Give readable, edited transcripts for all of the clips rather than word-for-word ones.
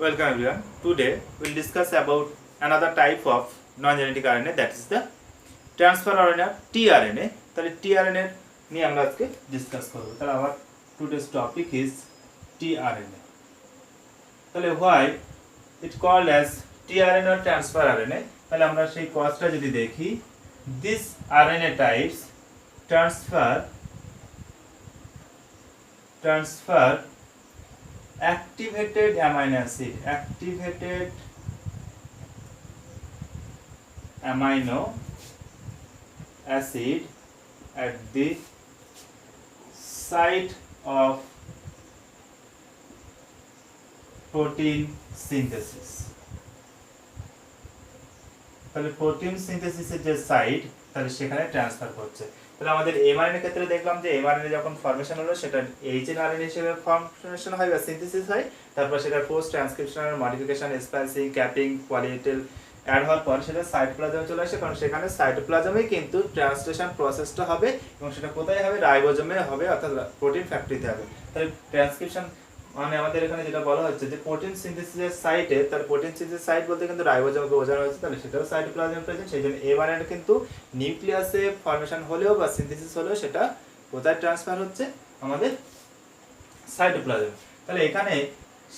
Welcome everyone. Today we'll discuss about another type of non-genetic RNA, that is the transfer RNA tRNA. তাহলে tRNA নিয়ে আমরা আজকে discuss করব। তাহলে আমার today's topic is tRNA. তাহলে why it called as tRNA or transfer RNA? তাহলে আমরা সেই কজটা যদি দেখি, this RNA types transfer activated amino acid at the site of protein synthesis. তাহলে প্রোটিন সিনথেসিসের যে সাইট, তাহলে সেখানে ট্রান্সফার করছে। তাহলে আমাদের এমআরএনএ ক্ষেত্রে দেখলাম যে এমআরএনএ যখন ফরমেশন হলো সেটা এইচএনআরএনএ হিসেবে ফরমেশন হয় বা সিনথেসিস হয়, তারপর সেটা post transcriptional modification, splicing, capping, poly A tail add হওয়ার পর সেটা সাইটোপ্লাজমে চলে আসে, কারণ সেখানে সাইটোপ্লাজমে কিন্তু ট্রান্সলেশন প্রসেসটা হবে এবং সেটা কোথায় হবে? রাইবোজোমে হবে, অর্থাৎ প্রোটিন ফ্যাক্টরিতে হবে। তাহলে ট্রান্সক্রিপশন মানে আমাদের এখানে যেটা বলা হচ্ছে যে প্রোটিন সিনথেসিসের সাইটে, তার প্রোটিন সিনথেসিস সাইট বলতে কিন্তু রাইবোজোমকে বোঝানো হচ্ছে, তাহলে সেটাও সাইটোপ্লাজমে প্রেজেন্ট। সেই জন্য এমআরএনএ কিন্তু নিউক্লিয়াসে ফরমেশন হলেও বা সিনথেসিস হলেও সেটা কোথায় ট্রান্সফার হচ্ছে? আমাদের সাইটোপ্লাজমে। তাহলে এখানে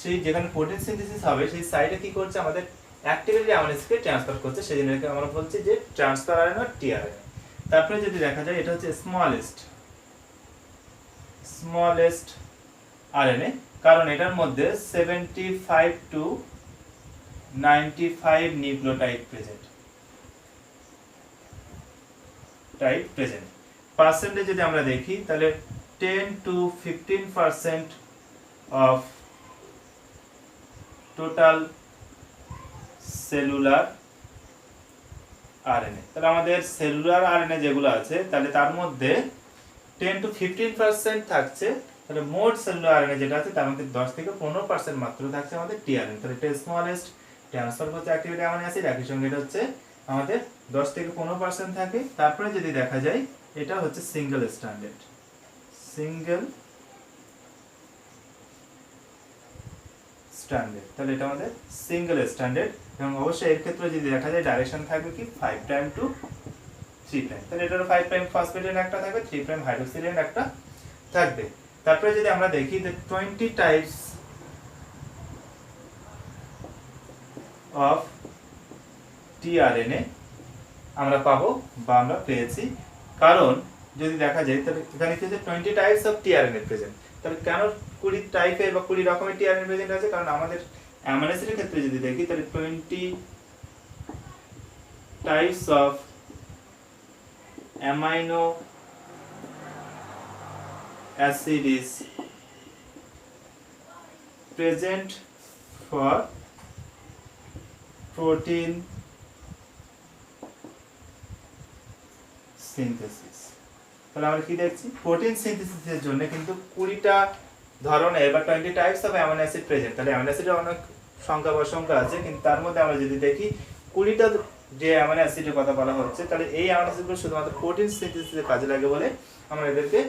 সেই যেখানে প্রোটিন সিনথেসিস হবে সেই সাইটে কি করছে? আমাদের অ্যাক্টিভেটলি অ্যামিনো অ্যাসিডকে ট্রান্সফার করছে, সেই জন্য আমরা বলছি যে ট্রান্সফার আরএনএ আর টিআরএনএ। তারপরে যদি দেখা যায় এটা হচ্ছে স্মলেস্ট আরএনএ, কারণ এটার মধ্যে 75 to 95 নিউক্লিওটাইড প্রেজেন্ট। পার্সেন্টেজ যদি আমরা দেখি তাহলে 10 to 15% of total cellular RNA. তাহলে আমাদের সেলুলার আরএনএ যেগুলো আছে তাহলে তার মধ্যে 10 to 15% থাকছে। তাহলে মোট সেলুলার আরএনএ যেটা আছে তার মধ্যে 10 থেকে 15% মাত্র থাকছে আমাদের টিআরএনএ। তাহলে এটা স্মলেস্ট, ট্রান্সফার করছে অ্যাক্টিভেটেড অ্যামিনো অ্যাসিড, একই সঙ্গে এটা হচ্ছে আমাদের 10 থেকে 15% থাকে। তারপরে যদি দেখা যায় এটা হচ্ছে সিঙ্গেল স্ট্যান্ডার্ড, তাহলে এটা আমাদের সিঙ্গেল স্ট্যান্ডার্ড এবং অবশ্যই এর ক্ষেত্রে যদি দেখা যায় ডাইরেকশন থাকবে কি 5' to 3'। তাহলে এটার 5' ফসফেট একটা থাকবে, 3' হাইড্রোক্সিল একটা থাকবে। তারপরে যদি আমরা দেখি যে 20 টাইপস অফ টিআরএনএ আমরা পাবো বা আমরা পেয়েছি, কারণ যদি দেখা যায় তাহলে এখানে কি হচ্ছে 20 টাইপস অফ টিআরএনএ প্রেজেন্ট। তাহলে কেন 20 টাইপের বা 20 রকমের টিআরএনএ প্রেজেন্ট আছে? কারণ আমাদের অ্যামিনো অ্যাসিডের ক্ষেত্রে যদি দেখি তাহলে 20 types of amino acid is present for protein synthesis। তাহলে আমরা কি দেখছি? প্রোটিন সিনথেসিসের জন্য কিন্তু 20টা ধরনের বা 20 types of amino acid present. তাহলে অ্যামিনো অ্যাসিডের অনেক সংখ্যা আছে, কিন্তু তার মধ্যে আমরা যদি দেখি 20টা যে অ্যামিনো অ্যাসিডের কথা বলা হচ্ছে, তাহলে এই অ্যামিনো অ্যাসিডগুলো শুধুমাত্র প্রোটিন সিনথেসিসে কাজে লাগে বলে আমরা এদেরকে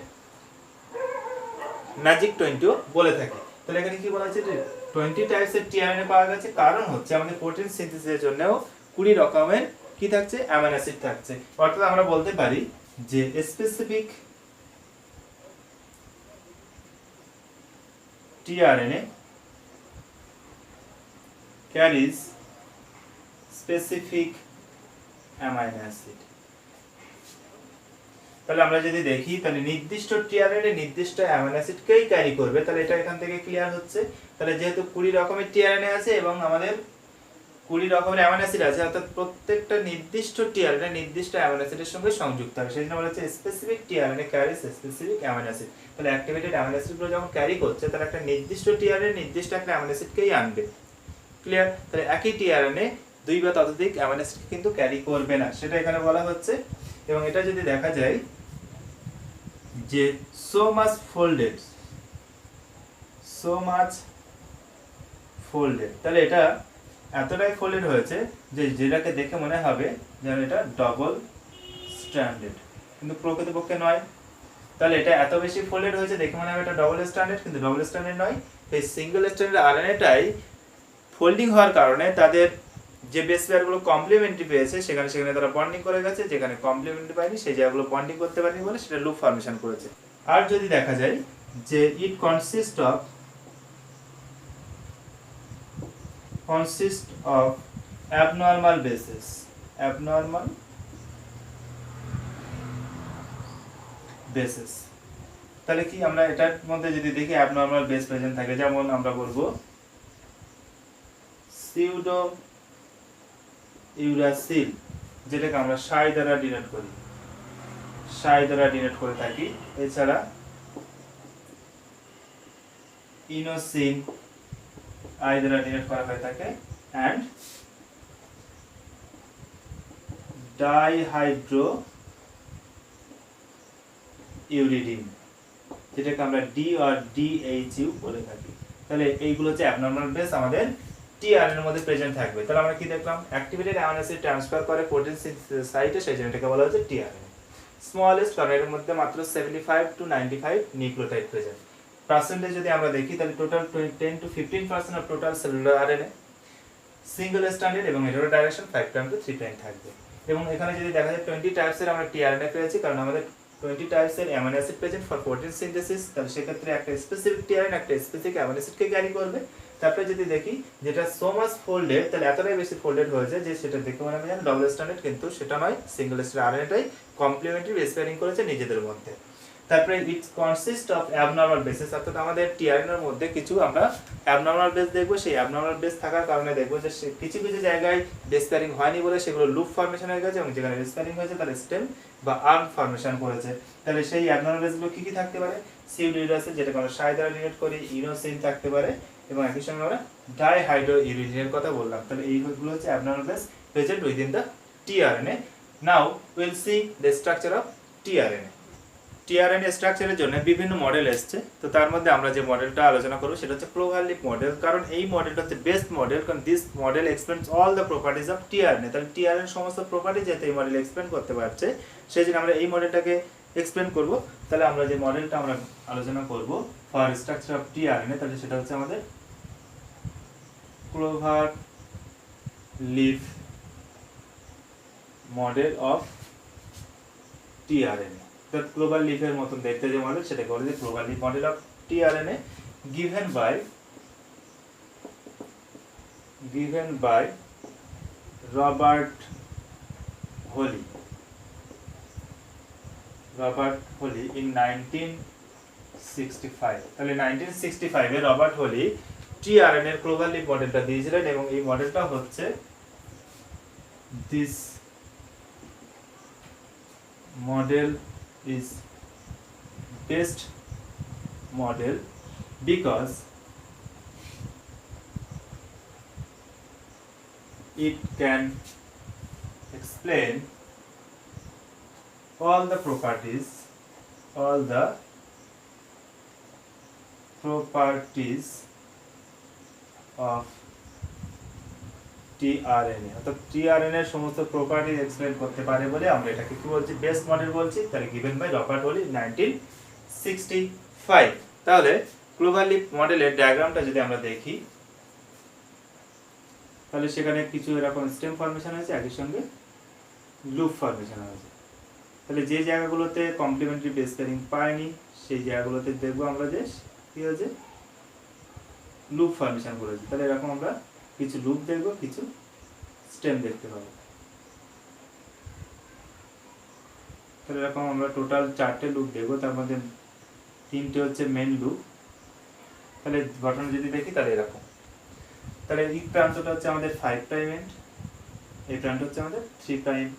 ম্যাজিক 20 বলে থাকি। তাহলে এখানে কি বলা হচ্ছে যে 20 টাইপসের টিআরএনএ পাওয়া গেছে, কারণ হচ্ছে আমাদের প্রোটিন সিনথেসিসের জন্যও 20 রকমের কি থাকছে? অ্যামিনো অ্যাসিড থাকছে। অর্থাৎ আমরা বলতে পারি যে specific tRNA carries specific amino acid. তাহলে আমরা যদি দেখি তাহলে নির্দিষ্ট টিআরএনএ নির্দিষ্ট অ্যামিনো অ্যাসিডকেই ক্যারি করবে। তাহলে এটা এখান থেকে ক্লিয়ার হচ্ছে। তাহলে যেহেতু 20 রকমের টিআরএনএ আছে এবং আমাদের 20 রকমের অ্যামিনো অ্যাসিড আছে, অর্থাৎ প্রত্যেকটা নির্দিষ্ট টিআরএনএ নির্দিষ্ট অ্যামিনো অ্যাসিডের সঙ্গে সংযুক্ত হবে, সেই জন্য বলা হচ্ছে specific tRNA carries specific amino acid. তাহলে অ্যাক্টিভেটেড অ্যামিনো অ্যাসিডগুলো যখন ক্যারি করছে তাহলে একটা নির্দিষ্ট টিআরএনএ নির্দিষ্ট একটা অ্যামিনো অ্যাসিডকেই আনবে। ক্লিয়ার? তাহলে একই টিআরএনএ 2 বা ততোধিক অ্যামিনো অ্যাসিড কিন্তু ক্যারি করবে না, সেটা এখানে বলা হচ্ছে। এবং এটা যদি দেখা যায় যে so much folded, তাহলে এটা এতটাই ফোল্ডেড হয়েছে যে যেটাকে দেখে মনে হবে যেন এটা ডবল স্ট্যান্ডার্ড, কিন্তু প্রকৃতপক্ষে নয়। তাহলে এটা এত বেশি ফোল্ডেড হয়েছে দেখে মনে হবে এটা ডবল স্ট্যান্ডার্ড, কিন্তু ডবল স্ট্যান্ডার্ড নয়। এই সিঙ্গেল স্ট্যান্ডার্ড আরএনএটাই ফোল্ডিং হওয়ার কারণে তাদের যে বেস পেয়ারগুলো কমপ্লিমেন্টারি পেয়েছে সেখানে তারা বন্ডিং করে গেছে, যেখানে কমপ্লিমেন্টারি পায়নি সেই জায়গাগুলো বন্ডিং করতে পারেনি বলে সেটা লুপ ফর্মেশন করেছে। আর যদি দেখা যায় যে ইট কনসিস্ট অফ abnormal bases, তাহলে কি আমরা এটার মধ্যে যদি দেখি abnormal base প্রেজেন্ট থাকে, যেমন আমরা বলবো সিউডো ইউরাসিল, যেটাকে আমরা সাই দ্বারা ডিনোট করে থাকি। এছাড়া ইনোসিন আই দ্বারা ডিনোট করা হয়ে থাকে, and ডাইহাইড্রো ইউরিডিন, যেটাকে আমরা ডি আর ডিএইচইউ বলে থাকি। তাহলে এইগুলো হচ্ছে অ্যাবনরমাল বেস আমাদের টিআরএন এর মধ্যে প্রেজেন্ট থাকবে। তাহলে আমরা কি দেখলাম, অ্যাক্টিভেটেড অ্যামাইনো অ্যাসিড ট্রান্সফার করে প্রোটিন সিনথেসিস সাইটে, সেই জন্য এটাকে বলা হচ্ছে টিআরএন। স্মলেস্ট, কারণ এর মধ্যে মাত্র 75 to 95 নিউক্লিওটাইড প্রেজেন্ট। পার্সেন্টেজ যদি আমরা দেখি তাহলে total 10 to 15% of total cellular RNA single standard এবং হেটেরো ডাইরেকশন 5' to 3' থাকবে। এবং এখানে যদি দেখা যায় 20 টাইপসের আমরা টিআরএনএ পেয়েছি, কারণ আমাদের 20 টাইপসের amino acid present for protein synthesis, তাহলে সেক্ষেত্রে একটা স্পেসিফিক টিআরএন একটা স্পেসিফিক অ্যামাইনো অ্যাসিডকে ক্যারি করবে। তারপরে যদি দেখি যেটা সো মাচ ফোল্ডেড, তাহলে এতটাই বেশি ফোল্ডেড হয়েছে যে সেটা দেখে মনে হয় ডবল স্ট্যান্ডার্ড, কিন্তু সেটা নয়, সিঙ্গেল স্ট্যান্ডার্ড আরএনএটাই কমপ্লিমেন্টারি বেস পেয়ারিং করেছে নিজেদের মধ্যে। তারপরে it consist of abnormal bases, অর্থাৎ আমাদের টিআরএন এর মধ্যে কিছু আমরা অ্যাবনরমাল বেস দেখবো। সেই অ্যাবনরমাল বেস থাকার কারণে দেখবো যে কিছু জায়গায় বেস পেয়ারিং হয়নি বলে সেগুলো লুপ ফর্মেশন হয়ে গেছে, এবং যেখানে বেস পেয়ারিং হয়েছে তার স্টেম বা আর্ম ফর্মেশন করেছে। তাহলে সেই অ্যাবনরমাল বেসগুলো কি থাকতে পারে, সিউডোইউরাসিল, যেটাকে আমরা সাই দ্বারা ডিনোট করি, ইনোসিন থাকতে পারে, এবং একই সঙ্গে আমরা ডাইহাইড্রো ইউরিডিনের কথা বললাম। তাহলে এইগুলো হচ্ছে abnormal base present within the tRNA. Now will see the structure of tRNA. TRNA স্ট্রাকচারের জন্য বিভিন্ন মডেল এসেছে, তো তার মধ্যে আমরা যে মডেলটা আলোচনা করব সেটা হচ্ছে ক্লোভার লিপ মডেল। কারণ এই মডেলটা হচ্ছে বেস্ট মডেল, কারণ this model explains all the properties of tRNA. তাহলে টিআরএনএ সমস্ত প্রপার্টি যেহেতু এই মডেল এক্সপ্লেন করতে পারছে, সেই জন্য আমরা এই মডেলটাকে এক্সপ্লেন করব। তাহলে আমরা যে মডেলটা আমরা আলোচনা করব ফর স্ট্রাকচার অফ টিআরএনএ, তাহলে সেটা হচ্ছে আমাদের clover leaf model of tRNA. Clover লিফের মতন দেখতে যে মডেল, সেটাকে বলে যে clover leaf model of tRNA, given by Robert Holley in 1965। তাহলে 1965 এ রবার্ট হলি টিআরএনএ এর ক্লোভার লিফ মডেলটা দিয়েছিলেন, এবং এই মডেলটা হচ্ছে this model is best model because it can explain all the properties of tRNA, অর্থাৎ টিআরএনএ এর সমস্ত প্রপার্টি এক্সপ্লেইন করতে পারে বলে আমরা এটাকে কি বলছি, বেস্ট মডেল বলছি। তাহলে গিভেন বাই রবার্ট হলি 1965। তাহলে ক্লোভার লিফ মডেলের ডায়াগ্রামটা যদি আমরা দেখি, তাহলে সেখানে কিছু এরকম স্টেম ফর্মেশন হয়েছে, একই সঙ্গে লুপ ফর্মেশন হয়েছে। তাহলে যে জায়গাগুলোতে কমপ্লিমেন্টারি বেস পেয়ারিং পায়নি সেই জায়গাগুলোতে দেখবো আমরা যে কি হয়েছে, লুপ ফর্মেশন করেছে। তাহলে এরকম আমরা কিছু লুপ দেখবো, কিছু স্টেম দেখতে পাবো। তাহলে এরকম আমরা টোটাল 4টে লুপ দেখবো, তার মধ্যে 3টে হচ্ছে মেন লুপ। তাহলে গঠন যদি দেখি তাহলে এরকম। তাহলে এই প্রান্তটা হচ্ছে আমাদের 5' এন্ড, এই প্রান্ত হচ্ছে আমাদের 3'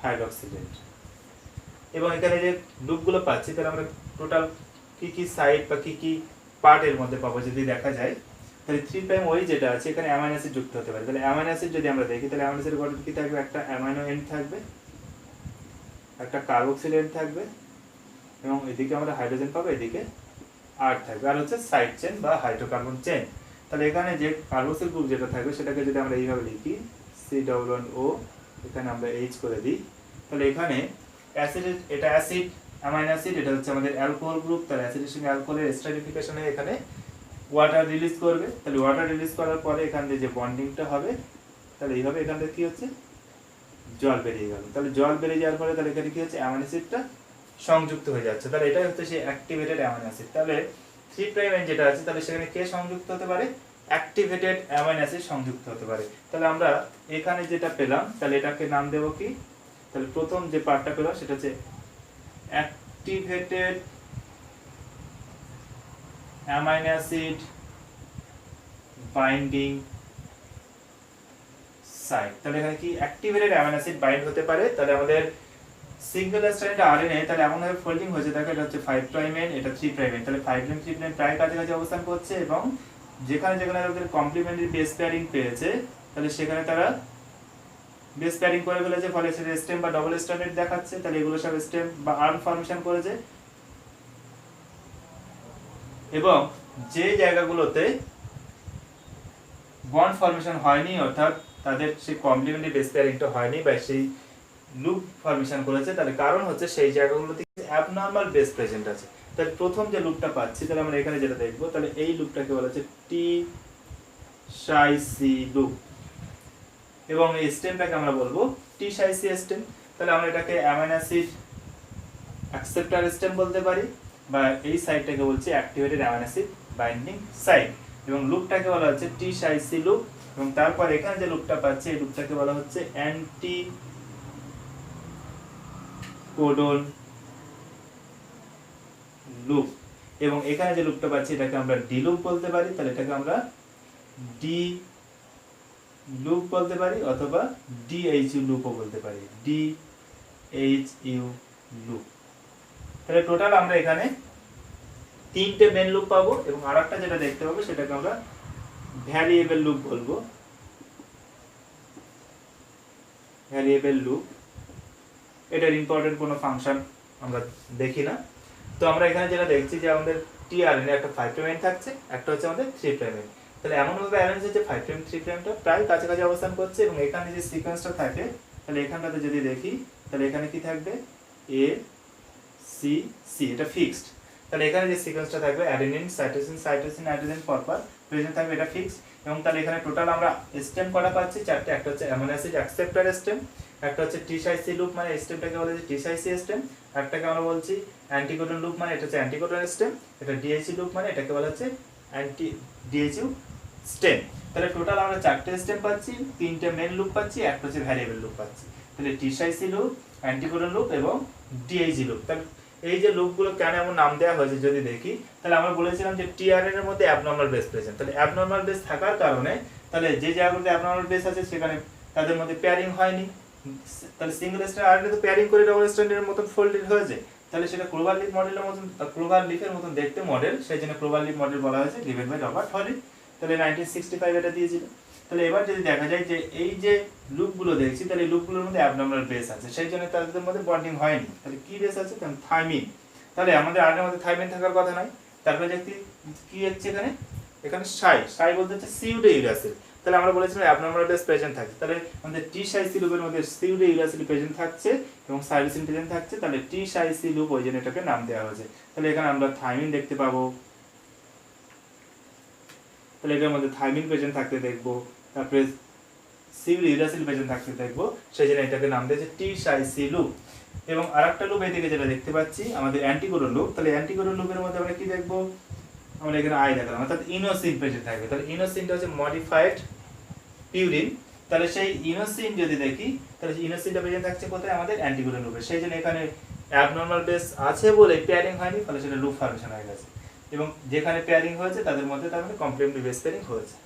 হাইড্রক্সিল এন্ড। এবং এখানে যে লুপগুলো পাচ্ছি, তাহলে আমরা টোটাল কি সাইড বা কি পার্ট এর মধ্যে পাবো যদি দেখা যায়, তাহলে 3' ওই যেটা আছে এখানে অ্যামাইনো অ্যাসিড যুক্ত হতে পারে। তাহলে অ্যামাইনো অ্যাসিড যদি আমরা দেখি, তাহলে অ্যামাইনো অ্যাসিড গঠন কি থাকবে, একটা অ্যামাইনো এন্ড থাকবে, একটা কার্বক্সিল এন্ড থাকবে, এবং এদিকে আমরা হাইড্রোজেন পাবো, এদিকে আর থাকবে, আর হচ্ছে সাইড চেন বা হাইড্রোকার্বন চেন। তাহলে এখানে যে কার্বক্সিল গ্রুপ যেটা থাকবে সেটাকে যদি আমরা এইভাবে লিখি C+O, এখানে আমরা H করে দিই, তাহলে এখানে অ্যাসিড, এটা অ্যাসিড অ্যামাইনো অ্যাসিড, এটা হচ্ছে আমাদের অ্যালকোহল গ্রুপ। তাহলে অ্যাসিডের সঙ্গে অ্যালকোহলের স্ট্রাটিফিকেশনে এখানে ওয়াটার রিলিজ করবে, তাহলে ওয়াটার রিলিজ করার পরে এখান দিয়ে যে বন্ডিংটা হবে তাহলে এইভাবে এখান থেকে কি হচ্ছে জল বেরিয়ে গেল। তাহলে জল বেরিয়ে যাওয়ার পরে তাহলে এখানে কি হচ্ছে অ্যামাইনো অ্যাসিডটা সংযুক্ত হয়ে যাচ্ছে। তাহলে এটাই হচ্ছে সেই অ্যাক্টিভেটেড অ্যামাইনো অ্যাসিড। তাহলে 3 প্রাইম এন্ড যেটা আছে তাহলে সেখানে কে সংযুক্ত হতে পারে, অ্যাক্টিভেটেড অ্যামাইনো অ্যাসিড সংযুক্ত হতে পারে। তাহলে আমরা এখানে যেটা পেলাম তাহলে এটাকে নাম দেব কি, তাহলে প্রথম যে পার্টটা পেলাম সেটা হচ্ছে activated amino acid binding site. তাহলে এখানে কি অ্যাক্টিভেটেড অ্যামাইনো অ্যাসিড বাইন্ড হতে পারে। তাহলে আমাদের সিঙ্গেল স্ট্র্যান্ড আরএনএ তাহলে এমন ভাবে ফোল্ডিং হয়েছে, দেখো এটা হচ্ছে 5 প্রাইম এন্ড, এটা 3 প্রাইম এন্ড, তাহলে 5 প্রাইম 3 প্রাইম প্রায় কাছাকাছি অবস্থান করছে এবং যেখানে যেখানে তাদের কমপ্লিমেন্টারি বেস পেয়ারিং পেয়েছে তাহলে সেখানে তারা বেস পেয়ারিং করে ফেলেছে, ফলে সেটা স্টেম বা ডবল স্ট্র্যান্ডেড দেখাচ্ছে। তাহলে এগুলো সব স্টেম বা আর্ম ফর্মেশন করেছে এবং যে জায়গাগুলোতে বন্ড ফর্মেশন হয়নি অর্থাৎ তাদের সেই কমপ্লিমেন্টারি বেস পেয়ারিংটা হয়নি বা সেই লুপ ফর্মেশন করেছে, তাহলে কারণ হচ্ছে সেই জায়গাগুলোতে অ্যাবনরমাল বেস প্রেজেন্ট আছে। তাহলে প্রথম যে লুপটা পাচ্ছি তাহলে আমরা এখানে যেটা দেখবো তাহলে এই লুপটাকে বলা হচ্ছে টি-সাই-সি লুপ এবং এই স্টেমটাকে আমরা বলবো টি-সাই-সি স্টেম। তাহলে আমরা এটাকে অ্যামাইনো অ্যাসিড অ্যাকসেপ্টর স্টেম বলতে পারি বা এই সাইটটাকে বলছি activated amino acid binding site এবং লুপটাকে বলা হচ্ছে টি-সাই-সি লুপ এবং তারপর এখানে যে লুপটা পাচ্ছি এই লুপটাকে বলা হচ্ছে অ্যান্টি কোডন লুপ এবং এখানে যে লুপটা পাচ্ছি এটাকে আমরা ডি লুপ বলতে পারি। তাহলে এটাকে আমরা ডি লুপ বলতে পারি অথবা ডিএইচইউ লুপও বলতে পারি, ডিএইচইউ লুপ। তাহলে টোটাল আমরা এখানে 3টে মেন লুপ পাবো এবং আরেকটা যেটা দেখতে পাবো সেটাকে আমরা ভ্যারিয়েবল লুপ বলবো, ভ্যারিয়েবল লুপ। এটার ইম্পর্টেন্ট কোনো ফাংশন আমরা দেখি না। তো আমরা এখানে যেটা দেখছি যে আমাদের টিআরএনএ একটা 5 প্রাইম থাকছে, একটা হচ্ছে আমাদের 3 প্রাইম। তাহলে এমন ভাবে অ্যারেঞ্জ হচ্ছে 5 প্রাইম 3 প্রাইমটা প্রায় কাছাকাছি অবস্থান করছে এবং এখানে যে সিকোয়েন্সটা থাকে তাহলে এখানটাতে যদি দেখি তাহলে এখানে কি থাকবে এ সি সি, এটা ফিক্সড। তাহলে এখানে যে সিকোয়েন্সটা থাকবে অ্যাডেনিন সাইটোসিন সাইটোসিন নাইট্রোজেন পরপর প্রেজেন্ট থাকবে, এটা ফিক্সড। এবং তাহলে এখানে টোটাল আমরা স্টেম কটা পাচ্ছি 4টে, একটা হচ্ছে অ্যামাইনো অ্যাসিড অ্যাকসেপ্টর স্টেম, একটা হচ্ছে টি-সাই-সি লুপ মানে স্টেমটাকে বলা হচ্ছে টি-সাই-সি স্টেম, একটাকে আমরা বলছি অ্যান্টিকোডন লুপ মানে এটা হচ্ছে অ্যান্টিকোডন স্টেম, এটা ডিএইচইউ লুপ মানে এটাকে বলা হচ্ছে অ্যান্টি ডিএইচইউ স্টেম। তাহলে টোটাল আমরা 4টে স্টেম পাচ্ছি, 3টে মেন লুপ পাচ্ছি, একটা হচ্ছে ভ্যারিয়েবল লুপ পাচ্ছি। তাহলে টি-সাই-সি লুপ, অ্যান্টিকোডন লুপ এবং ডিএইচইউ লুপ। তাহলে এই যে লুপগুলো কেন এমন নাম দেওয়া হয়েছে যদি দেখি তাহলে আমরা বলেছিলাম যে টিআরএন এর মধ্যে অ্যাবনরমাল বেস প্রেজেন্ট। তাহলে অ্যাবনরমাল বেস থাকার কারণে তাহলে যে জায়গাগুলোতে অ্যাবনরমাল বেস আছে সেখানে তাদের মধ্যে পেয়ারিং হয়নি। তাহলে সিঙ্গেল স্ট্র্যান্ড আরএনএ তো পেয়ারিং করে ডাবল স্ট্র্যান্ডের মতন ফোল্ডেড হয়েছে, তাহলে সেটা ক্লোভার লিফ মডেলের মতন, ক্লোভার লিফের মতন দেখতে মডেল, সেই জন্য ক্লোভার লিফ মডেল বলা হয়েছে, ডিভেলপ বাই রবার্ট হলি। তাহলে 1965 এটা দিয়েছিল। তাহলে এবার যদি দেখা যায় যে এই যে লুপগুলো দেখছি তাহলে এই লুপগুলোর মধ্যে অ্যাবনরমাল বেস আছে, সেই জন্য তাদের মধ্যে বন্ডিং হয়নি। তাহলে কি বেস আছে, তাহলে থাইমিন। তাহলে আমাদের আরএনএর মধ্যে থাইমিন থাকার কথা নয়, তারপরে দেখি কি হচ্ছে এখানে, এখানে সাই, সাই বলতে হচ্ছে সিউডো ইউরাসিল। তাহলে আমরা বলেছিলাম অ্যাবনরমাল বেস প্রেজেন্ট থাকে, তাহলে আমাদের টি-সাই-সি লুপের মধ্যে সিউডো ইউরাসিল প্রেজেন্ট থাকছে এবং সাইটোসিন প্রেজেন্ট থাকছে, তাহলে টি-সাই-সি লুপ ওই জন্য এটাকে নাম দেওয়া হয়েছে। তাহলে এখানে আমরা থাইমিন দেখতে পাবো, তাহলে এটার মধ্যে থাইমিন প্রেজেন্ট থাকতে দেখবো, তারপরে সিউডো ইউরাসিল প্রেজেন্ট থাকতে দেখবো, সেই জন্য এটাকে নাম দিয়েছে টি-সাই-সি লুপ। এবং আরেকটা লুপ এদিকে যেটা দেখতে পাচ্ছি আমাদের অ্যান্টিকোডন লুপ। তাহলে অ্যান্টিকোডন লুপের মধ্যে আমরা কি দেখবো, আমরা এখানে আই দেখালাম, অর্থাৎ ইনোসিন প্রেজেন্ট থাকবে। তাহলে ইনোসিনটা হচ্ছে মডিফাইড পিউরিন। তাহলে সেই ইনোসিন যদি দেখি তাহলে ইনোসিনটা প্রেজেন্ট থাকছে কোথায়, আমাদের অ্যান্টিকোডন লুপে, সেই জন্য এখানে অ্যাবনরমাল বেস আছে বলে পেয়ারিং হয়নি, ফলে সেটা লুপ ফর্মেশন হয়ে গেছে। এবং যেখানে পেয়ারিং হয়েছে তাদের মধ্যে তার মানে কমপ্লিমেন্টারি বেস পেয়ারিং হয়েছে।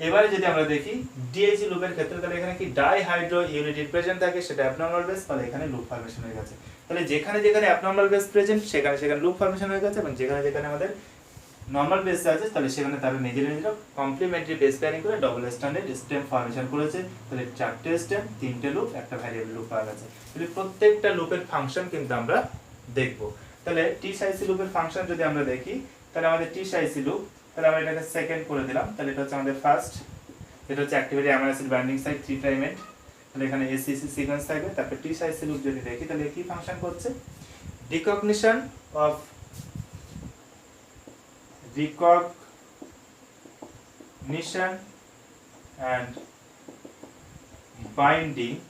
এবারে যদি আমরা দেখি ডিএইচই লুপের ক্ষেত্রে তাহলে এখানে কি ডাইহাইড্রো ইউনিট প্রেজেন্ট থাকে, সেটা অ্যাবনরমাল বেস, ফলে এখানে লুপ ফর্মেশন হয়ে গেছে। তাহলে যেখানে যেখানে অ্যাবনরমাল বেস প্রেজেন্ট সেখানে সেখানে লুপ ফর্মেশন হয়ে গেছে এবং যেখানে যেখানে আমাদের নরমাল বেস আছে তাহলে সেখানে তারা নিজেরা নিজেরা কমপ্লিমেন্টারি বেস পেয়ারিং করে ডবল স্ট্যান্ডার্ড স্টেম ফর্মেশন করেছে। তাহলে 4টে স্টেম, 3টে লুপ, একটা ভ্যারিয়েবল লুপ পাওয়া গেছে। তাহলে প্রত্যেকটা লুপের ফাংশন কিন্তু আমরা দেখব। তাহলে টি-সাই-সি লুপের ফাংশন যদি আমরা দেখি তাহলে আমাদের টি-সাই-সি লুপ, তাহলে আমরা এটাকে সেকেন্ড করে দিলাম, তাহলে এটা হচ্ছে আমাদের ফার্স্ট, এটা হচ্ছে activated amino acid binding site 3 prime end. তাহলে এখানে এসিসি সিকোয়েন্স থাকবে। তারপর টি-সাই-সি লুপ যদি দেখি তাহলে কি ফাংশন করছে, recognition of recognition and binding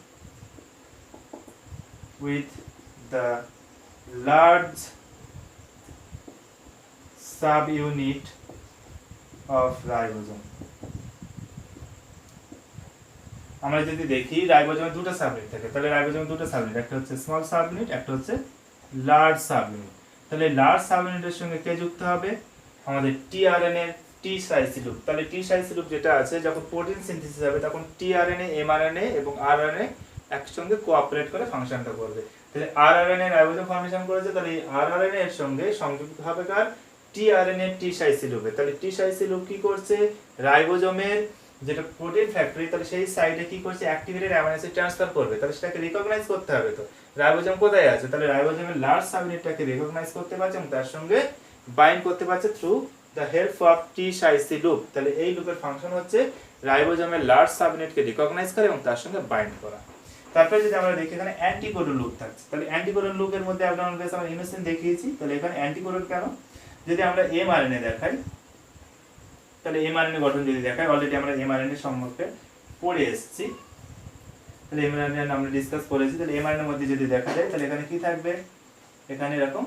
with the large subunit of ribosome. আমরা যদি দেখি রাইবোজোমে দুটো সাবইউনিট থাকে, তাহলে রাইবোজোমে দুটো সাবইউনিট, একটা হচ্ছে স্মল সাবইউনিট, একটা হচ্ছে লার্জ সাবইউনিট। তাহলে লার্জ সাবইউনিটের সঙ্গে কে যুক্ত হবে? আমাদের টিআরএনএ টি সাইসি লুপ। তাহলে টি সাইসি লুপ যেটা আছে, যখন প্রোটিন সিনথেসিস হবে তখন টিআরএনএ, এমআরএনএ এবং আরআরএনএ একসঙ্গে কোঅপারেট করে ফাংশনটা করবে। তাহলে আরআরএনএ রাইবোজোম ফর্মেশন করেছে, তাহলে এই আরআরএনএ এর সঙ্গে সংযুক্ত হবে কার? টিআরএনএ টি সাইসি লুপে। তাহলে টি সাইসি লুপ কি করছে? রাইবোজোমের যেটা প্রোটিন ফ্যাক্টরি, তাহলে সেই সাইডে কি করছে? অ্যাক্টিভেটেড অ্যামাইনো অ্যাসিড ট্রান্সফার করবে। তাহলে সেটাকে রিকগনাইজ করতে হবে। তো রাইবোজোম কোথায় আছে? তাহলে রাইবোজোমের লার্জ সাবইউনিটটাকে রিকগনাইজ করতে পারছে এবং তার সঙ্গে বাইন্ড করতে পারছে through the help of T psi C loop. তাহলে এই লুপের ফাংশন হচ্ছে রাইবোজোমের লার্জ সাবইউনিটকে রিকগনাইজ করা এবং তার সঙ্গে বাইন্ড করা। তারপরে যদি আমরা দেখি এখানে অ্যান্টিকোডন লুপ থাকছে, তাহলে অ্যান্টিকোডন লুপের মধ্যে অ্যাবনর্মাল বেস আমরা ইনোসিন দেখিয়েছি। তাহলে এখানে অ্যান্টিকোডন কেন? যদি আমরা এমআরএনএ দেখাই, তাহলে এমআরএনএ গঠন যদি দেখাই, অলরেডি আমরা এমআরএনএ সম্পর্কে পড়ে এসেছি। তাহলে এমআরএনএ আমরা ডিসকাস করেছি। তাহলে এমআরএনএ এর মধ্যে যদি দেখা যায়, তাহলে এখানে কি থাকবে? এখানে এরকম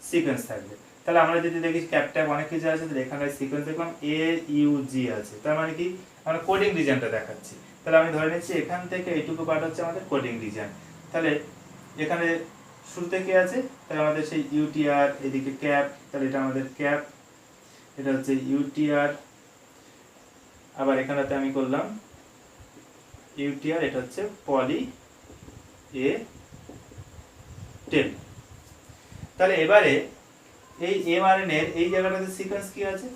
সিকোয়েন্স থাকবে। তাহলে আমরা যদি দেখি ক্যাপট্যাপ অনেক কিছু আছে, তাহলে এখানে সিকোয়েন্স দেখলাম AUG আছে। তার মানে কি? আমরা কোডিং রিজনটা দেখাচ্ছি। তাহলে আমি ধরে নিচ্ছি এখান থেকে এইটুকু পার্ট হচ্ছে আমাদের কোডিং রিজন। তাহলে এখানে শুরুতে কি আছে? তাহলে আমাদের সেই ইউটিআর, এদিকে ক্যাপ, তাহলে এটা আমাদের ক্যাপ, এটা হচ্ছে ইউটিআর, আবার এখানেতে আমি করলাম ইউটিআর, এটা হচ্ছে পলি এ 10। তাহলে এবারে এই এমআরএনএ এর এই জায়গাটাতে সিকোয়েন্স কি আছে?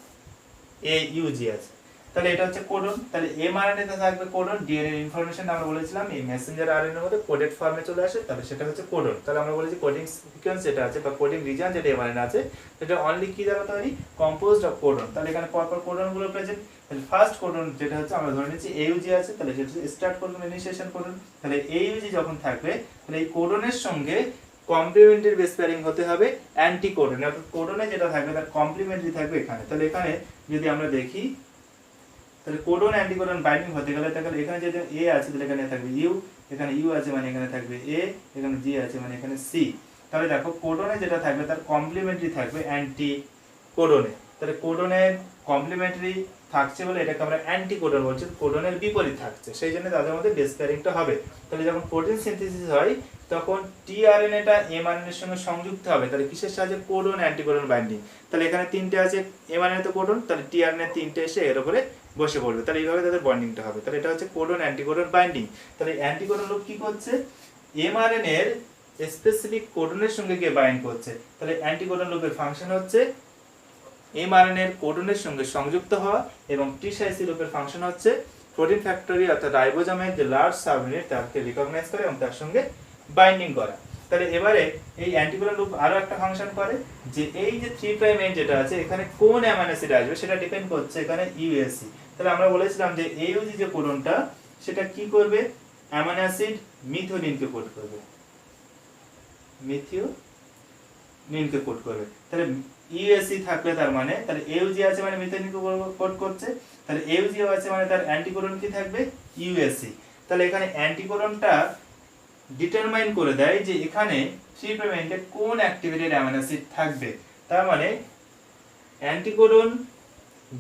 AUG আছে। তাহলে এটা হচ্ছে কোডন। তাহলে এমআরএনএ তে থাকবে কোডন, ডিএনএ এর ইনফরমেশন আমরা বলেছিলাম এই মেসেঞ্জার আরএনএ এর মধ্যে কোডেড ফর্মে চলে আসে, তাহলে সেটা হচ্ছে কোডন। তাহলে আমরা বলেছি কোডিং সিকোয়েন্স যেটা আছে বা কোডিং রিজন যেটা এমআরএনএ আছে, সেটা অনলি কি দ্বারা তৈরি? Composed of codon. তাহলে এখানে পরপর কোডন গুলো প্রেজেন্ট। তাহলে ফার্স্ট কোডন যেটা হচ্ছে আমরা ধরে নিচ্ছি AUG আছে, তাহলে যেটা হচ্ছে স্টার্ট কোডন, ইনিশিয়েশন কোডন। তাহলে AUG যখন থাকবে, তাহলে এই কোডনের সঙ্গে কমপ্লিমেন্টারি বেস পেয়ারিং হতে হবে অ্যান্টি কোডন, অর্থাৎ কোডনে যেটা থাকবে তার কমপ্লিমেন্টারি থাকবে এখানে। তাহলে এখানে যদি আমরা দেখি, তাহলে কোডন অ্যান্টি কোডন বাইন্ডিং হতে গেলে, তাহলে এখানে যদি A আছে তাহলে এখানে থাকবে U, এখানে U আছে মানে এখানে থাকবে A, এখানে G আছে মানে এখানে C। তাহলে দেখো কোডনে যেটা থাকবে তার কমপ্লিমেন্টারি থাকবে অ্যান্টি কোডনে। তাহলে কোডনের কমপ্লিমেন্টারি থাকছে বলে এটাকে আমরা অ্যান্টি কোডন বলছি, কোডনের বিপরীত থাকছে, সেই জন্য তাদের মধ্যে বেস পেয়ারিংটা হবে। তাহলে যখন প্রোটিন সিনথেসিস হয় তখন টিআরএনএটা এমআরএনএ এর সঙ্গে সংযুক্ত হবে। তাহলে কিসের সাহায্যে? Codon anticodon binding. তাহলে এখানে তিনটে আছে, এমআরএনএ তে কোডন, তাহলে টিআরএনএ তিনটে এসে এর উপরে বসে পড়বে। তাহলে এইভাবে তাদের বন্ডিংটা হবে। তাহলে এটা হচ্ছে কোডন অ্যান্টিকোডন বাইন্ডিং। তাহলে অ্যান্টিকোডন লুপ কি করছে? এমআরএনএ এর স্পেসিফিক কোডনের সঙ্গে গিয়ে বাইন্ড করছে। তাহলে অ্যান্টিকোডন লুপের ফাংশন হচ্ছে এমআরএনএ এর কোডনের সঙ্গে সংযুক্ত হওয়া, এবং টি সাইসি লুপের ফাংশন হচ্ছে প্রোটিন ফ্যাক্টরি অর্থাৎ রাইবোজোমের যে লার্জ সাবইউনিট তাকে রিকগনাইজ করে এবং তার সঙ্গে বাইন্ডিং করা। তাহলে এবারে এই অ্যান্টিকোডন লুপ আরো একটা ফাংশন করে যে এই যে 3 প্রাইম এন্ড যেটা আছে এখানে কোন অ্যামাইনো অ্যাসিড আসবে সেটা ডিপেন্ড করছে এখানে ইউএসসি। তাহলে আমরা বলেছিলাম যে AUG যে কোডনটা সেটা কি করবে? অ্যামাইনো অ্যাসিড মিথিওনিনকে কোড করবে, মিথিওনিনকে কোড করবে। তাহলে ইউএসসি থাকলে তার মানে, তাহলে AUG আছে মানে মিথিওনিনকে কোড করছে, তাহলে AUG আছে মানে তার অ্যান্টিকোডন কি থাকবে? ইউএসসি। তাহলে এখানে অ্যান্টিকোডনটা ডিটারমাইন করে দেয় যে এখানে 3 প্রাইম এন্ডে কোন অ্যাক্টিভেটেড অ্যামাইনো অ্যাসিড থাকবে। তার মানে অ্যান্টিকোডন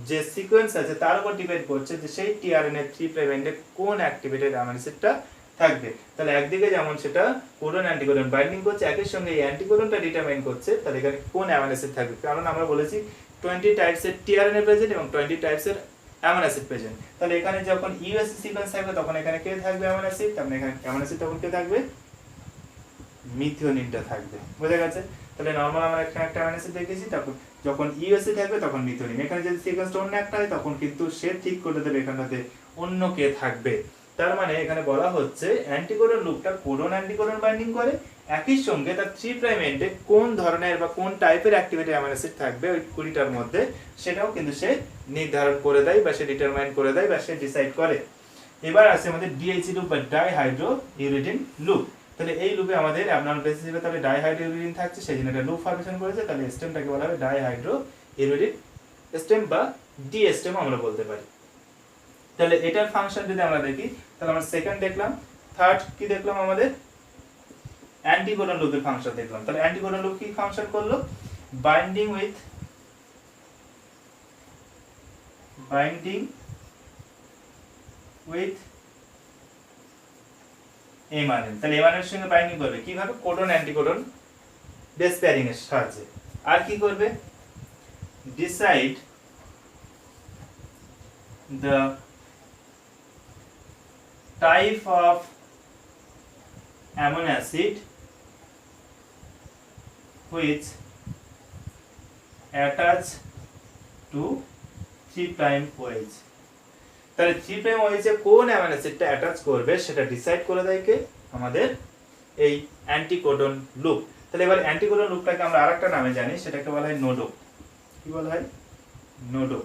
যে সিকোয়েন্স আছে তার উপর ডিপেন্ড করছে যে সেই টিআরএনএ 3 প্রাইম এন্ডে কোন অ্যাক্টিভেটেড অ্যামাইনো অ্যাসিডটা থাকবে। তাহলে একদিকে যেমন সেটা কোডন অ্যান্টিকোডন বাইন্ডিং করছে, একই সঙ্গে এই অ্যান্টিকোডনটা ডিটারমাইন করছে তাহলে এখানে কোন অ্যামাইনো অ্যাসিড থাকবে। কারণ আমরা বলেছি 20 টাইপসের টিআরএনএ প্রেজেন্ট এবং 20 টাইপসের অ্যামাইনো অ্যাসিড প্রেজেন্ট। তাহলে এখানে যখন ইউএসসি সিকোয়েন্স থাকবে তখন এখানে কে থাকবে? Amino acid. তার মানে এখানে অ্যামাইনো অ্যাসিড তখন কে থাকবে? মিথিওনিনটা থাকবে। বুঝা গেছে? তাহলে নরমাল আমরা এখানে একটা অ্যামাইনো অ্যাসিড দেখেছি, তারপর যখন ইউএসসি থাকবে তখন মিথিওনিন। এখানে যদি সিকোয়েন্সটা অন্য একটা হয় তখন কিন্তু সে ঠিক করে দেবে এখানটাতে অন্য কে থাকবে। তার মানে এখানে বলা হচ্ছে অ্যান্টিকোডন লুপটা কোডন অ্যান্টিকোডন বাইন্ডিং করে, একই সঙ্গে তার 3 প্রাইম এন্ডে কোন ধরনের বা কোন টাইপের অ্যাক্টিভেটেড অ্যামাইনো অ্যাসিড থাকবে ওই 20টার মধ্যে সেটাও কিন্তু সে নির্ধারণ করে দেয় বা সে ডিটারমাইন করে দেয় বা সে ডিসাইড করে। এবার আছে আমাদের ডিএইচি লুপ বা ডাইহাইড্রোইউরিডিন লুপ। তাহলে এই লুপে আমাদের অ্যাবনর্মাল বেস হিসেবে তাহলে ডাইহাইড্রোইউরিডিন থাকছে, সেই জন্য এটা লুপ ফর্মেশন করেছে। তাহলে স্টেমটাকে বলা হবে ডাইহাইড্রোইউরিডিন স্টেম বা ডি স্টেম আমরা বলতে পারি। তাহলে এটার ফাংশন যদি আমরা দেখি, তাহলে আমরা সেকেন্ড দেখলাম, থার্ড কি দেখলাম, আমাদের অ্যান্টিকোডন লুপের ফাংশন দেখলাম। তাহলে অ্যান্টিকোডন লুপ কি ফাংশন করলো, বাইন্ডিং উইথ এমআরএন। তাহলে এমআরএন এর সঙ্গে বাইন্ডিং করবে কিভাবে, কোডন অ্যান্টিকোডন বেস পেয়ারিং এর সাহায্যে। আর কি করবে, decide the type of amino acid which attach to 3'OH। তাহলে 3'OH এ কোন অ্যামিনো অ্যাসিডটা অ্যাটাচ করবে সেটা ডিসাইড করে দেয় কে, আমাদের এই অ্যান্টিকোডন লুপ। তাহলে এবার অ্যান্টিকোডন লুপটাকে আমরা আরেকটা নামে জানি, সেটাকে বলা হয় নোডো। কি বলা হয়, নোডো।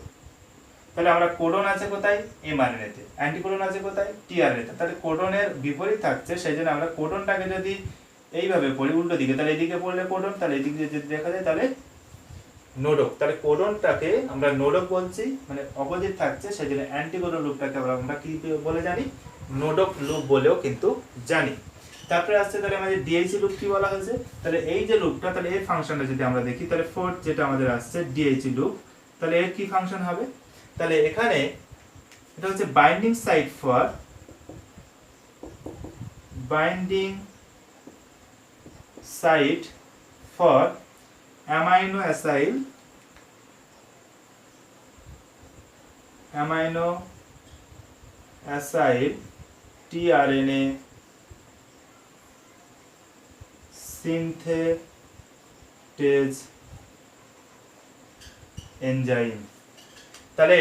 তাহলে আমরা কোডন আছে কোথায়, এমআরএনএ তে, অ্যান্টিকোডন আছে কোথায়, টিআরএনএ তে। তাহলে কোডনের বিপরীত থাকছে, সেজন্য আমরা কোডনটাকে যদি এইভাবে পড়ি উল্টো দিকে, তাহলে এদিকে পড়লে কোডন, তাহলে এদিকে যদি দেখা যায় তাহলে নোডক। তাহলে কোডনটাকে আমরা নোডক বলছি, মানে অপোজিট থাকছে, সেজন্য অ্যান্টিকোডন লুপটাকে আমরা কি বলে জানি, নোডক লুপ বলেও কিন্তু জানি। তারপরে আসছে তাহলে আমাদের ডিএইচি লুপ কি বলা হয়েছে। তাহলে এই যে লুপটা, তাহলে এর ফাংশনটা যদি আমরা দেখি, তাহলে ফোর্থ যেটা আমাদের আসছে ডিএইচি লুপ, তাহলে এর কি ফাংশন হবে, তাহলে এখানে এটা হচ্ছে binding site for amino acyl tRNA synthetase enzyme. তাহলে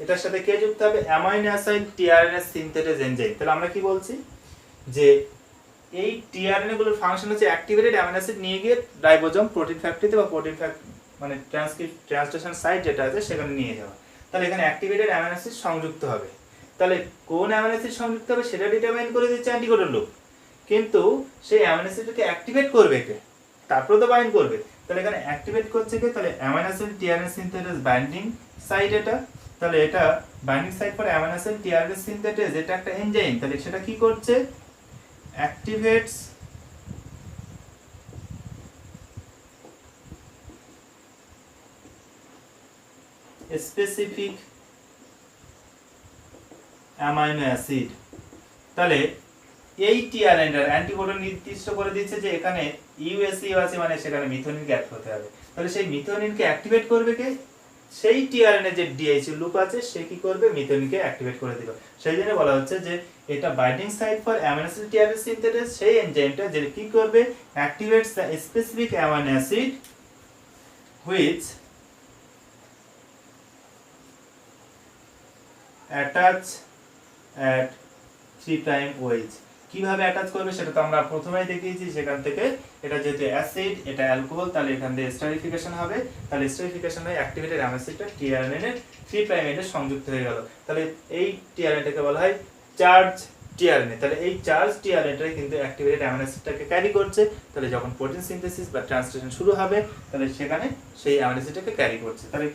এটার সাথে কে যুক্ত হবে, amino acyl tRNA synthetase enzyme. তাহলে আমরা কি বলছি, যে এই টিআরএনএ গুলোর ফাংশন হচ্ছে অ্যাক্টিভেটেড অ্যামিনো অ্যাসিড নিয়ে গিয়ে রাইবোজোম প্রোটিন ফ্যাক্টরিতে বা প্রোটিন মানে ট্রান্সলেশন সাইট যেটা আছে সেখানে নিয়ে যাওয়া। তাহলে এখানে অ্যাক্টিভেটেড অ্যামিনো অ্যাসিড সংযুক্ত হবে। তাহলে কোন অ্যামিনো অ্যাসিড সংযুক্ত হবে সেটা ডিটারমাইন করে দিচ্ছে অ্যান্টিকোডন লুপ, কিন্তু সেই অ্যামিনো অ্যাসিডটাকে অ্যাক্টিভেট করবে কে, তারপরে তো বাইন্ড করবে। তাহলে এখানে অ্যাক্টিভেট করছে কে, তাহলে amino acid tRNA synthetase binding site এটা। তাহলে এটা binding site for amino acid tRNA synthetase, এটা একটা এনজাইম। তাহলে সেটা কি করছে, অ্যাক্টিভেটস স্পেসিফিক অ্যামাইনো অ্যাসিড। তাহলে এই টিআরএনএ অ্যান্টিকোডন নির্দিষ্ট করে দিচ্ছে যে এখানে ইউএসইউ আছে, মানে সেখানে মিথিওনিনকে অ্যাড করতে হবে। তাহলে সেই মিথিওনিনকে অ্যাক্টিভেট করবে কে, সেই টিআরএনএ যে ডিএইচি লুপ আছে সে কি করবে, মিথিওনিনকে অ্যাক্টিভেট করে দিবে। সেই জন্য বলা হচ্ছে যে এটা binding site for amino acid tRNA synthetase, সেই এনজাইমটা যে কি করবে, activates the specific amino acid which attach at 3'OH। কিভাবে অ্যাটাচ করবে সেটা তো আমরা প্রথমেই দেখিয়েছি, সেখান থেকে এটা যেহেতু অ্যাসিড, এটা অ্যালকোহল, তাহলে এখান থেকে স্টারিফিকেশন হবে। তাহলে স্টারিফিকেশন হয়ে অ্যাক্টিভেটেড অ্যামিনো অ্যাসিডটা টিআরএনএ এর 3'এ সংযুক্ত হয়ে গেল। তাহলে এই টিআরএনএটাকে বলা হয় চার্জ টিআরএনএ। তাহলে এই চার্জ টিআরএনএটাই কিন্তু অ্যাক্টিভেটেড অ্যামিনো অ্যাসিডটাকে ক্যারি করছে। তাহলে যখন প্রোটিন সিনথেসিস বা ট্রান্সলেশন শুরু হবে, তাহলে সেখানে সেই অ্যামিনো অ্যাসিডটাকে ক্যারি করছে। তাহলে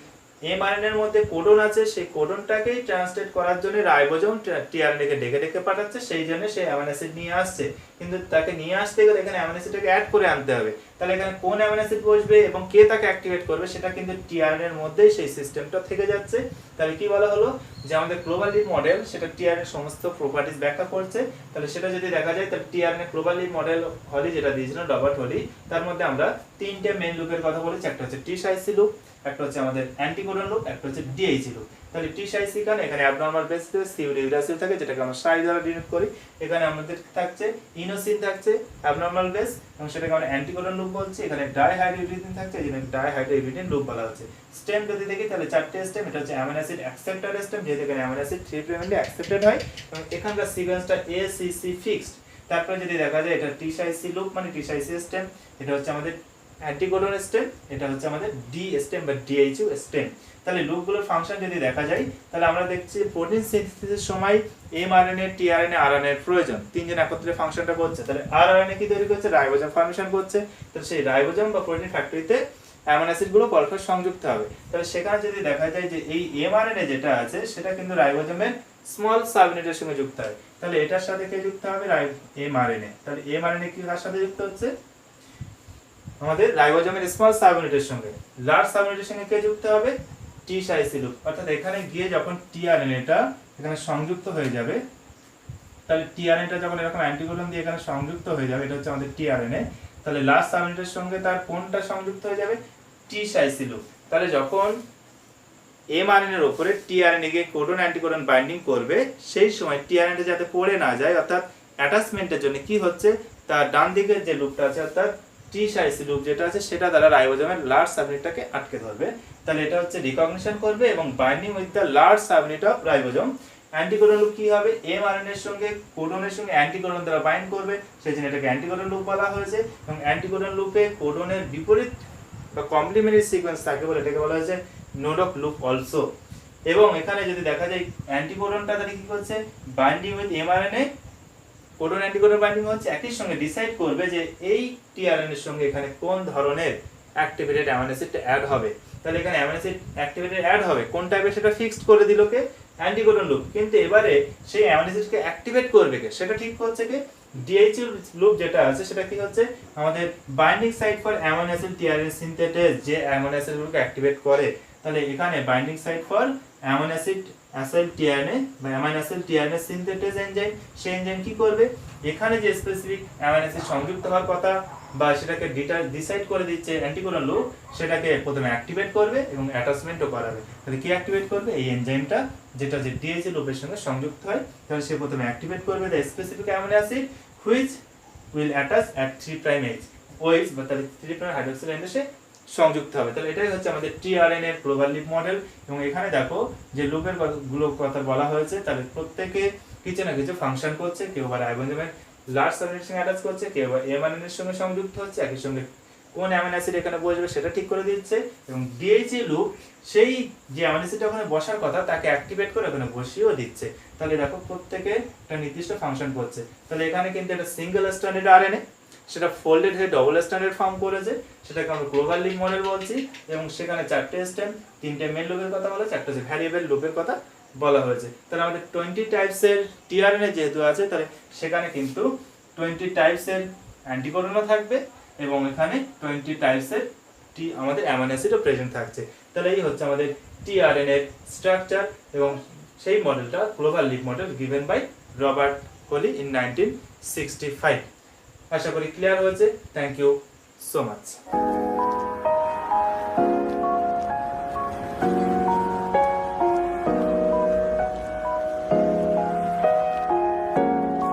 এমআরএনএ এর মধ্যে কোডন আছে, সেই কোডনটাকেই ট্রান্সলেট করার জন্য রাইবোজোম টিআরএনএ কে ডেকে ডেকে পাঠাচ্ছে, সেই জন্য সেই অ্যামিনো অ্যাসিড নিয়ে আসছে। কিন্তু তাকে নিয়ে আসতে গেলে এখানে অ্যামিনো অ্যাসিডটাকে অ্যাড করে আনতে হবে। তাহলে এখানে কোন অ্যামিনো অ্যাসিড বসবে এবং কে তাকে অ্যাক্টিভেট করবে সেটা কিন্তু টিআরএনএ এর মধ্যেই সেই সিস্টেমটা থেকে যাচ্ছে। তাহলে কি বলা হলো, যে আমাদের ক্লোভার লিভ মডেল সেটা টিআরএনএ সমস্ত প্রপার্টিজ ব্যাখ্যা করছে। তাহলে সেটা যদি দেখা যায়, তাহলে টিআরএনএ ক্লোভার লিভ মডেল হলি যেটা দিয়েছিলেন রবার্ট হলি, তার মধ্যে আমরা তিনটে মেইন লুপের কথা বলেছি। একটা হচ্ছে টি-সাইসি লুপ, একটা হচ্ছে আমাদের অ্যান্টিকোডন লুপ, একটা হচ্ছে ডিএইচি লুপ। তাহলে টি-সাইসি এখানে অ্যাবনরমাল বেস সিউরিউরাসিল থাকে, যেটাকে আমরা সাই দ্বারা ডিনোট করি। এখানে আমাদের থাকছে ইনোসিন থাকছে অ্যাবনরমাল বেস, এবং সেটাকে আমরা অ্যান্টিকোডন লুপ বলছি। এখানে ডাইহাইড্রোইউরিডিন থাকছে, যেখানে ডাইহাইড্রোইউরিডিন লুপ বলা হচ্ছে। স্টেম যদি দেখি, তাহলে চারটে স্টেম। এটা হচ্ছে অ্যামিনো অ্যাসিড অ্যাকসেপ্টর স্টেম, যেহেতু এখানে অ্যামিনো অ্যাসিড 3'এ অ্যাকসেপ্টেড হয়, এবং এখানকার সিকোয়েন্সটা এসিসি ফিক্সড। তারপরে যদি দেখা যায়, এটা টি-সাইসি লুপ মানে টি-সাইসি স্টেম, এটা হচ্ছে আমাদের অ্যান্টিকোডন স্টেম, এটা হচ্ছে আমাদের ডি স্টেম বা ডিএইচইউ স্টেম। তাহলে লুপগুলোর ফাংশন যদি দেখা যায়, তাহলে আমরা দেখছি প্রোটিন সিনথেসিসের সময় এমআরএনএ, টিআরএনএ, আরএনএ এর প্রয়োজন। তিনজন একত্রে ফাংশনটা করছে। তাহলে আরএনএ কি তৈরি করছে, রাইবোজোম ফর্মেশন করছে। তাহলে সেই রাইবোজোম বা প্রোটিন ফ্যাক্টরিতে অ্যামিনো অ্যাসিডগুলো পরস্পর সংযুক্ত হবে। তাহলে সেখানে যদি দেখা যায় যে এই এমআরএনএ যেটা আছে সেটা কিন্তু রাইবোজোমের স্মল সাবইউনিটের সঙ্গে যুক্ত হয়, তাহলে এটার সাথে কে যুক্ত হবে? এমআরএনএ। তাহলে এমআরএনএ কি কার সাথে যুক্ত হচ্ছে? আমাদের রাইবোজোমের স্মল সাবইউনিটের সঙ্গে। লার্জ সাবইউনিটের সঙ্গে কে যুক্ত হবে? টি সাইসিলুপ। অর্থাৎ এখানে গিয়ে যখন টিআরএনএটা এখানে সংযুক্ত হয়ে যাবে, তাহলে টিআরএনএটা যখন এরকম অ্যান্টিকোডন দিয়ে এখানে সংযুক্ত হয়ে যাবে, এটা হচ্ছে আমাদের টিআরএনএ, তাহলে লার্জ সাবইউনিটের সঙ্গে তার কোনটা সংযুক্ত হয়ে যাবে? টি সাইসিলুপ। তাহলে যখন এমআরএনএ এর উপরে টিআরএনএ কে কোডন অ্যান্টিকোডন বাইন্ডিং করবে, সেই সময় টিআরএনএ যাতে পড়ে না যায়, অর্থাৎ অ্যাটাচমেন্টের জন্য কি হচ্ছে, তার ডান দিকের যে লুপটা আছে অর্থাৎ টি সাইসি লুপ যেটা আছে সেটা দ্বারা রাইবোজোমের লার্জ সাবইউনিটটাকে আটকে ধরবে। তাহলে এটা হচ্ছে রিকগনিশন করবে এবং binding with the large subunit of ribosome. Anticodon loop কি হবে? এমআরএনএ এর সঙ্গে কোডনের সঙ্গে অ্যান্টিকোডন দ্বারা বাইন্ড করবে, সেজন্য এটাকে অ্যান্টিকোডন লুপ বলা হয়েছে। এবং অ্যান্টিকোডন লুপে কোডনের বিপরীত বা কমপ্লিমেন্টারি সিকোয়েন্স থাকে বলে এটাকে বলা হয়েছে নোড অফ লুপ অলসো। এবং এখানে যদি দেখা যায় অ্যান্টিকোডনটা তাহলে কি করছে? Binding with mRNA, codon anticodon binding হচ্ছে, একই সঙ্গে ডিসাইড করবে যে এই টিআরএনএ এর সঙ্গে এখানে কোন ধরনের অ্যাক্টিভেটেড অ্যামিনো অ্যাসিডটা অ্যাড হবে। তাহলে এখানে অ্যামিনো অ্যাসিড অ্যাক্টিভেটেড অ্যাড হবে কোন টাইপের সেটা ফিক্সড করে দিল কে? Anticodon loop. কিন্তু এবারে সেই অ্যামিনো অ্যাসিডকে অ্যাক্টিভেট করবে কে? সেটা ঠিক করছে কে? ডিএইচএল লুপ যেটা আছে সেটা কি হচ্ছে? আমাদের binding site for amino acid tRNA synthetase, যে অ্যামিনো অ্যাসিডগুলোকে অ্যাক্টিভেট করে। তাহলে এখানে binding site for amino acid acyl tRNA বা amino acid tRNA synthetase enzyme, সেই এনজাইম কি করবে? এখানে যে স্পেসিফিক অ্যামিনো অ্যাসিড সংযুক্ত হওয়ার কথা বা সেটাকে ডিসাইড করে দিচ্ছে অ্যান্টিকোডন লুপ, সেটাকে প্রথমে অ্যাক্টিভেট করবে এবং অ্যাটাচমেন্টও করাবে। তাহলে কি অ্যাক্টিভেট করবে? এই এনজাইমটা যেটা যে ডিএইচএল লুপের সঙ্গে সংযুক্ত হয়, তাহলে সে প্রথমে অ্যাক্টিভেট করবে the specific amino acid which will attach at 3'H OH বা তাহলে 3' হাইড্রোক্সিল এন্ডে সংযুক্ত হবে। তাহলে এটাই হচ্ছে আমাদের টিআরএনএ এর ক্লোভার লিপ মডেল। এবং এখানে দেখো যে লুপের গুলো কথা বলা হয়েছে, তাহলে প্রত্যেকে কিছু না কিছু ফাংশন করছে। কেউ বা রাইবোজোমের লার্জ সাবইউনিটের সঙ্গে অ্যাটাচ করছে, কেউ বা এমআরএনএ এর সঙ্গে সংযুক্ত হচ্ছে, একই সঙ্গে কোন অ্যামিনো অ্যাসিড এখানে বসবে সেটা ঠিক করে দিচ্ছে। এবং ডিএইচএ লুপ সেই যে অ্যামিনো অ্যাসিডটা ওখানে বসার কথা তাকে অ্যাক্টিভেট করে ওখানে বসিয়েও দিচ্ছে। তাহলে দেখো প্রত্যেকে একটা নির্দিষ্ট ফাংশন করছে। তাহলে এখানে কিন্তু এটা সিঙ্গেল স্ট্র্যান্ডেড আরএনএ, সেটা ফোল্ডেড হয়ে ডবল স্ট্র্যান্ডেড ফর্ম করেছে, সেটাকে আমরা ক্লোভার লিপ মডেল বলছি। এবং সেখানে 4টে স্ট্র্যান্ড, 3টে মেন লুপের কথা বলা, 4টে হচ্ছে ভ্যারিয়েবল লুপের কথা বলা হয়েছে। তাহলে আমাদের 20 টাইপসের টিআরএনএ যেহেতু আছে, তাহলে সেখানে কিন্তু 20 টাইপসের অ্যান্টিকোডনও থাকবে এবং এখানে 20 টাইপসের আমাদের অ্যামিনো অ্যাসিডও প্রেজেন্ট থাকছে। তাহলে এই হচ্ছে আমাদের টিআরএনএ এর স্ট্রাকচার এবং সেই মডেলটা clover leaf model given by Robert Holley in 1965। আশা করি ক্লিয়ার হয়েছে। Thank you so much.